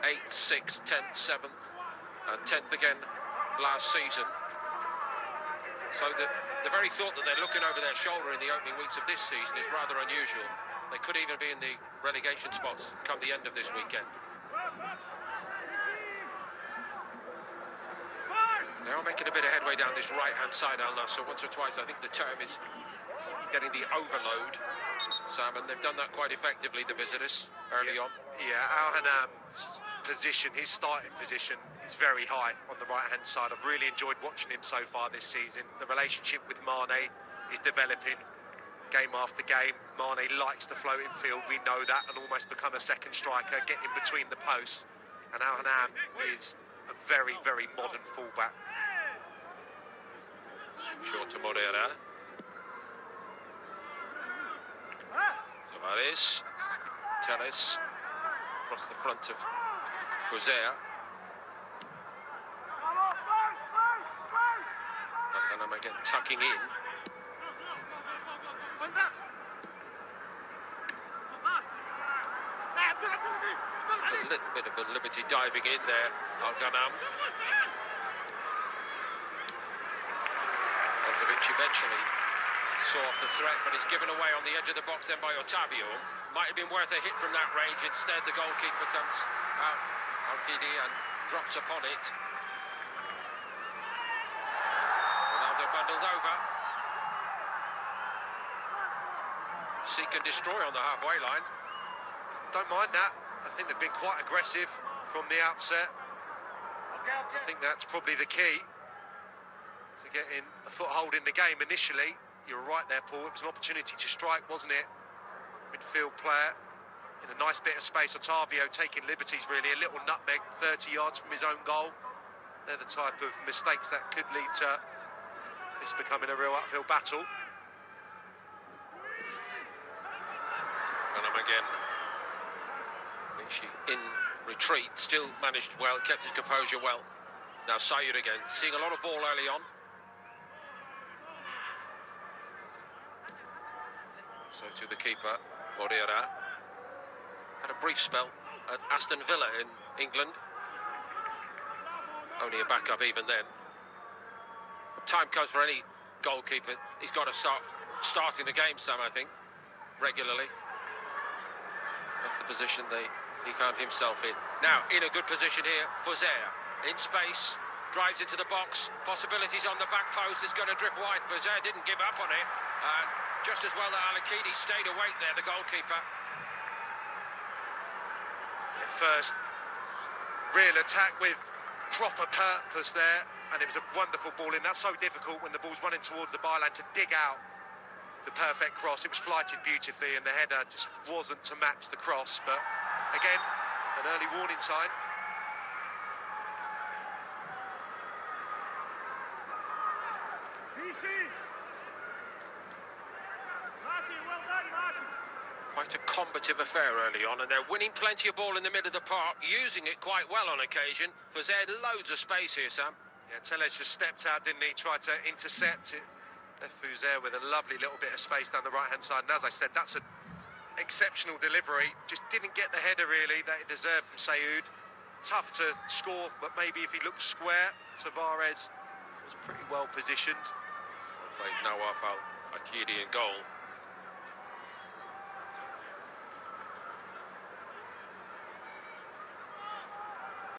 8th, 6th, 10th, 7th, and 10th again last season. So the very thought that they're looking over their shoulder in the opening weeks of this season is rather unusual. They could even be in the relegation spots come the end of this weekend. They are making a bit of headway down this right-hand side, Al Nassr, once or twice. I think the term is getting the overload, Sam, and they've done that quite effectively, the visitors, early on. Yeah, Al Nassr's position, his starting position, is very high on the right-hand side. I've really enjoyed watching him so far this season. The relationship with Mane is developing game after game. Mane likes the floating field, we know that, and almost become a second striker, get in between the posts. And Al Nassr is a very, very modern fullback. Short to Moreira. Tavares. Telles. Across the front of Fuzea. Lakanam again tucking in. A little bit of a liberty diving in there, Lakanam. Eventually saw off the threat, but it's given away on the edge of the box then by Otavio. Might have been worth a hit from that range. Instead, the goalkeeper comes out, Al-Kidi, and drops upon it. Ronaldo bundled over. Seek and destroy on the halfway line. Don't mind that. I think they've been quite aggressive from the outset. I think that's probably the key to getting a foothold in the game initially. You were right there, Paul. It was an opportunity to strike, wasn't it? Midfield player in a nice bit of space. Otavio taking liberties, really. A little nutmeg, 30 yards from his own goal. They're the type of mistakes that could lead to this becoming a real uphill battle. And him again. She in retreat, still managed well, kept his composure well. Now Sayed again, seeing a lot of ball early on. So to the keeper, Moreira. Had a brief spell at Aston Villa in England. Only a backup even then. Time comes for any goalkeeper. He's got to start starting the game, Sam, I think, regularly. That's the position he found himself in. Now, in a good position here, Fuzea. In space, drives into the box. Possibilities on the back post. It's going to drift wide. Fuzea didn't give up on it. And just as well that Al-Kidi stayed awake there, the goalkeeper. First real attack with proper purpose there, and it was a wonderful ball in. That's so difficult when the ball's running towards the byline to dig out the perfect cross. It was flighted beautifully, and the header just wasn't to match the cross. But again, an early warning sign. Quite a combative affair early on, and they're winning plenty of ball in the middle of the park, using it quite well on occasion. Fuzea had loads of space here, Sam. Yeah, Telles just stepped out, didn't he? Tried to intercept it. Left Fuzea with a lovely little bit of space down the right-hand side. And as I said, that's an exceptional delivery. Just didn't get the header, really, that he deserved from Sayed. Tough to score, but maybe if he looked square, Tavares was pretty well positioned. Played Nawaf Al-Kidi in goal.